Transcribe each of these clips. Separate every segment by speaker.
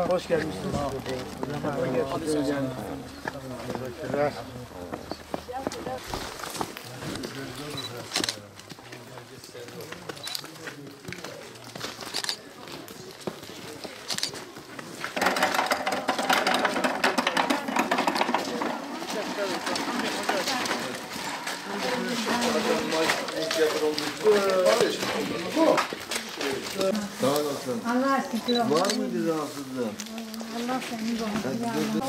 Speaker 1: Hoş gelmişsiniz. Teşekkürler.
Speaker 2: Sağ olasın.
Speaker 3: Allah şükür.
Speaker 2: Var mı bir rahatsızlığın?
Speaker 3: Allah seni bağışlasın.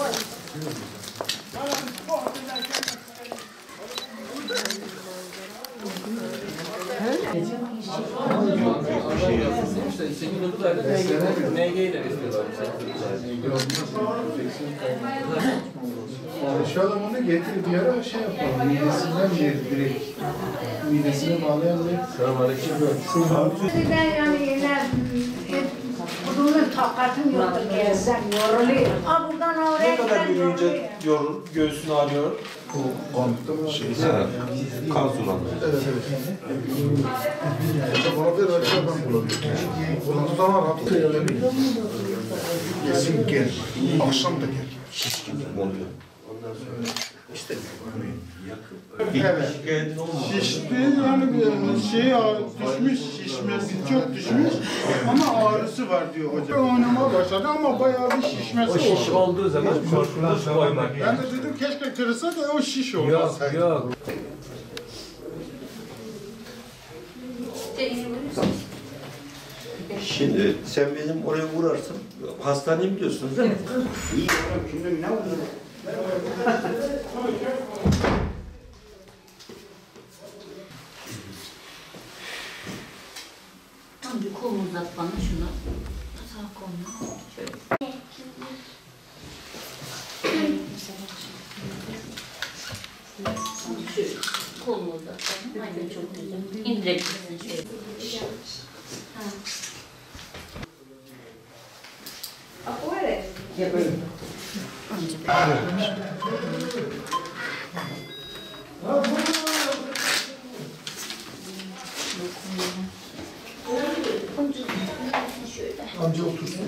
Speaker 1: Şu adam onu getirip bir ara şey yapalım. Midesinden bir direkt. Midesine bağlayan bir.
Speaker 2: Selamünaleyküm.
Speaker 3: Sizden yani yerler bunun takatım yoktur gezsem yoruluyor. Ha buradan oraya
Speaker 4: Ne kadar
Speaker 3: giden
Speaker 4: yürüyünce yorul, göğsün ağrıyor?
Speaker 1: Konukta şey.
Speaker 2: Kan sulandı.
Speaker 1: Evet evet. Bana bir açıdan bulabiliyor. Bulunduğu zaman rahat yesin gel. Akşam da gel.
Speaker 2: Şişkin oluyor.
Speaker 1: Ondan sonra işte
Speaker 4: Evet. Şişti yani bir şey düşmüş, şişmesi çok düşmüş ama ağrısı var diyor hocam. Oynamaya başladı ama bayağı bir şişmesi oldu.
Speaker 5: O şiş olduğu zaman buz koymak.
Speaker 4: Ben de dedim keşke kırılsa da o şiş
Speaker 5: Yok
Speaker 4: olmasaydı.
Speaker 5: yok.
Speaker 2: Şimdi sen benim oraya uğrarsın. Hastaneyi biliyorsunuz değil mi?
Speaker 4: İyi oğlum şimdi ne oluyor?
Speaker 6: Amca kolunu uzat bana şunu. Sağ kolunu. Şöyle. Şöyle. Kolunu uzat. Aynen çok güzel. İndirebilirsin şöyle. Ha.
Speaker 1: amca otursun.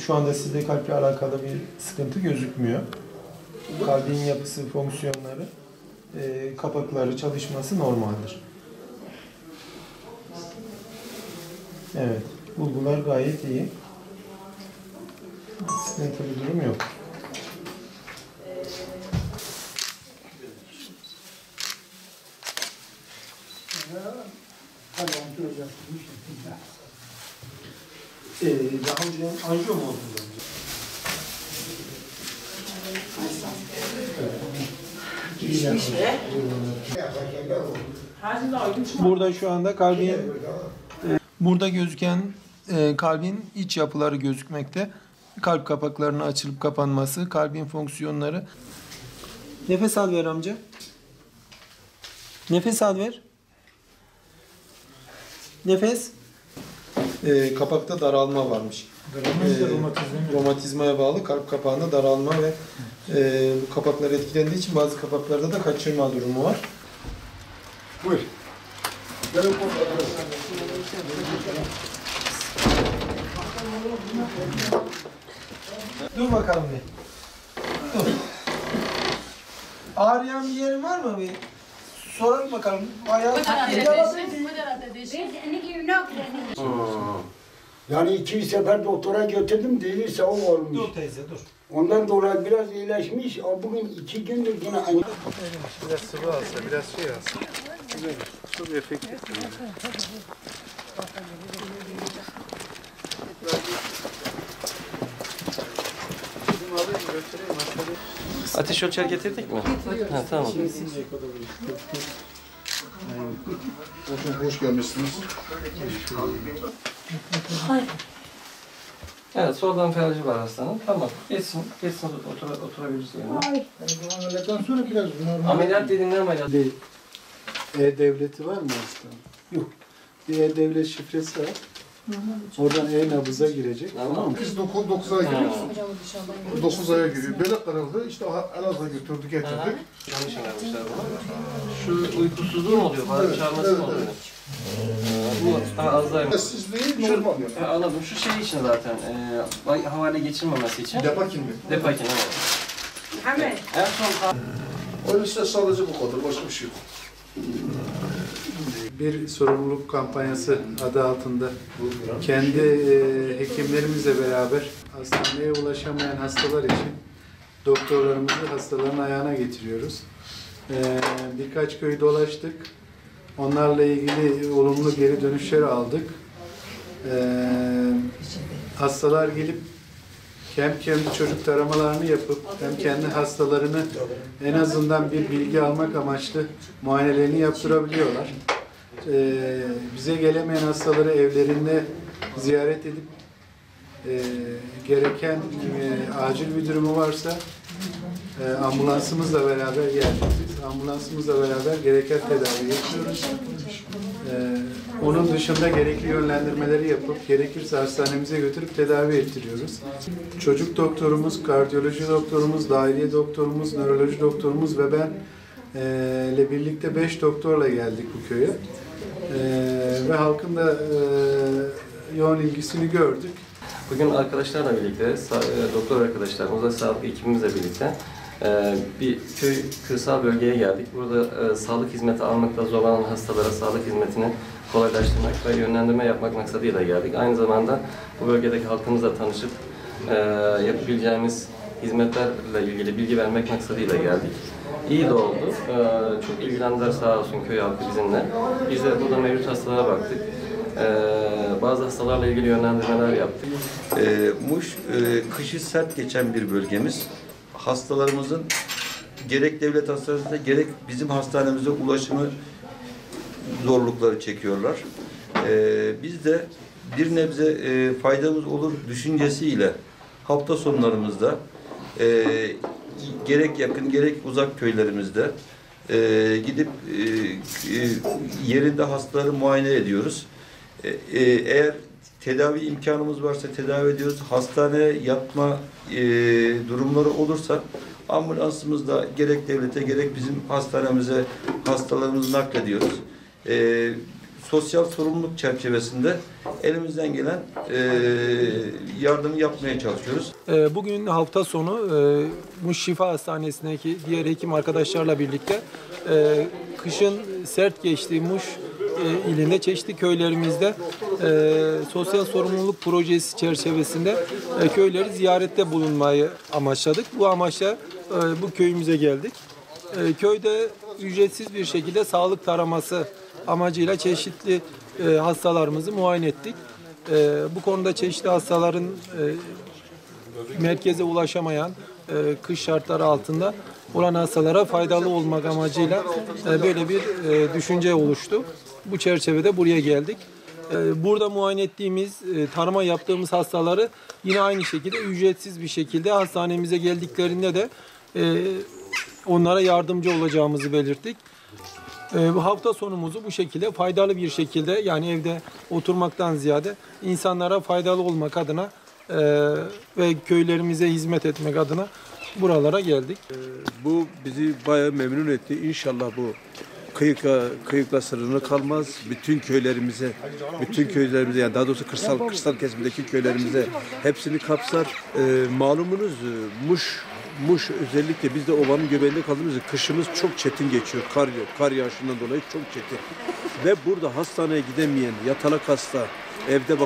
Speaker 7: Şu anda sizde kalple alakalı bir sıkıntı gözükmüyor. Kalbin yapısı, fonksiyonları, kapakları çalışması normaldir. Evet, bulgular gayet iyi. Sıkıntılı bir durum yok. Daha önce anjiyo mu oldunuz? Burada şu anda kalbin burada gözüken kalbin iç yapıları gözükmekte. Kalp kapaklarının açılıp kapanması, kalbin fonksiyonları. Nefes al ver amca. Nefes al ver. Nefes. Kapakta daralma varmış. Romatizmaya bağlı kalp kapağında daralma ve bu kapaklar etkilendiği için bazı kapaklarda da kaçırma durumu var.
Speaker 1: Buyur.
Speaker 7: Dur bakalım bir. Dur. Ağrıyan bir yerin var mı bir? Soralım bakalım. Ayağı
Speaker 8: Yani 2 sefer doktora götürdüm değilse o olmuş.
Speaker 7: Dur teyze dur.
Speaker 8: Ondan dolayı biraz iyileşmiş. O bugün 2 gündür yine aynı.
Speaker 1: Biraz sıvı alsa, biraz şey alsa. Çok efektif.
Speaker 5: Ateş ölçer getirdik mi? Ha, tamam.
Speaker 1: Hocam hoş gelmişsiniz.
Speaker 5: Evet, soldan felci var hastanın. Tamam. Geçsin oturabiliriz yerine.
Speaker 1: Ameliyattan sonra biraz normal.
Speaker 5: Ameliyat dediğin ne ameliyat?
Speaker 1: E-Devleti var mı hastanın? Yok. Bir E-Devlet şifresi var. Oradan e-nabıza girecek.
Speaker 5: Tamam.
Speaker 9: Biz 9 aya giriyoruz. 9 aya giriyor. Böyle kararlı. İşte Elazığ'a götürdük, getirdik.
Speaker 5: Yanlış vermişler buna. Şu uykusuzluğu mu oluyor? Bağırıp çağırması mı oluyor? Bu Alzheimer.
Speaker 9: Sessizliği normal yani.
Speaker 5: Anladım. Şu şey için zaten, havale geçirmemesi için.
Speaker 9: Depakin mi?
Speaker 5: Depakin, evet.
Speaker 3: Hemen.
Speaker 5: En son
Speaker 9: O işte sadece bu kadar. Başka bir şey yok.
Speaker 1: Bir sorumluluk kampanyası adı altında kendi hekimlerimizle beraber hastaneye ulaşamayan hastalar için doktorlarımızı hastaların ayağına getiriyoruz. Birkaç köy dolaştık. Onlarla ilgili olumlu geri dönüşleri aldık. Hastalar gelip hem kendi çocuk taramalarını yapıp hem kendi hastalarını en azından bir bilgi almak amaçlı muayenelerini yaptırabiliyorlar. Bize gelemeyen hastaları evlerinde ziyaret edip gereken acil bir durumu varsa ambulansımızla beraber geldik. Ambulansımızla beraber gereken tedavi yapıyoruz. Onun dışında gerekli yönlendirmeleri yapıp gerekirse hastanemize götürüp tedavi ettiriyoruz. Çocuk doktorumuz, kardiyoloji doktorumuz, dahiliye doktorumuz, nöroloji doktorumuz ve ben ile birlikte 5 doktorla geldik bu köye. Ve halkın da yoğun ilgisini gördük.
Speaker 5: bugün arkadaşlarla birlikte, doktor arkadaşlarımızla, sağlık ekibimizle birlikte bir köy, kırsal bölgeye geldik. Burada sağlık hizmeti almakta zorlanan hastalara sağlık hizmetini kolaylaştırmak ve yönlendirme yapmak maksadıyla geldik. Aynı zamanda bu bölgedeki halkımızla tanışıp yapabileceğimiz hizmetlerle ilgili bilgi vermek maksadıyla geldik. İyi de oldu. Çok ilgilendiler sağ olsun köy halkı bizimle. Biz de burada mevcut hastalara baktık. Bazı hastalarla ilgili yönlendirmeler yaptık.
Speaker 2: Muş kışı sert geçen bir bölgemiz. Hastalarımızın gerek devlet hastanesinde gerek bizim hastanemize ulaşımı zorlukları çekiyorlar. Biz de bir nebze faydamız olur düşüncesiyle hafta sonlarımızda gerek yakın gerek uzak köylerimizde gidip yerinde hastaları muayene ediyoruz. Eğer tedavi imkanımız varsa tedavi ediyoruz. Hastaneye yatma durumları olursa ambulansımızda gerek devlete gerek bizim hastanemize hastalarımızı naklediyoruz. Sosyal sorumluluk çerçevesinde elimizden gelen yardımı yapmaya çalışıyoruz.
Speaker 7: Bugün hafta sonu Muş Şifa Hastanesi'ndeki diğer hekim arkadaşlarla birlikte kışın sert geçtiği Muş ilinde çeşitli köylerimizde sosyal sorumluluk projesi çerçevesinde köyleri ziyarette bulunmayı amaçladık. Bu amaçla bu köyümüze geldik. Köyde ücretsiz bir şekilde sağlık taraması amacıyla çeşitli hastalarımızı muayene ettik. Bu konuda çeşitli hastaların merkeze ulaşamayan kış şartları altında olan hastalara faydalı olmak amacıyla böyle bir düşünce oluştu. Bu çerçevede buraya geldik. Burada muayene ettiğimiz, tarama yaptığımız hastaları yine aynı şekilde ücretsiz bir şekilde hastanemize geldiklerinde de onlara yardımcı olacağımızı belirttik. Bu hafta sonumuzu bu şekilde faydalı bir şekilde, yani evde oturmaktan ziyade insanlara faydalı olmak adına ve köylerimize hizmet etmek adına buralara geldik.
Speaker 10: Bu bizi bayağı memnun etti. İnşallah bu kıyıkla sınırlı kalmaz. Bütün köylerimize yani daha doğrusu kırsal kesimdeki köylerimize hepsini kapsar. Malumunuz Muş özellikle biz de ovanın göbeğinde kaldığımız için kışımız çok çetin geçiyor. Kar yağışından dolayı çok çetin. Ve burada hastaneye gidemeyen yatalak hasta, evde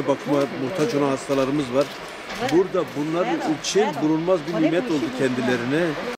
Speaker 10: bakıma muhtaç olan hastalarımız var. Burada bunların için bulunmaz bir nimet oldu kendilerine.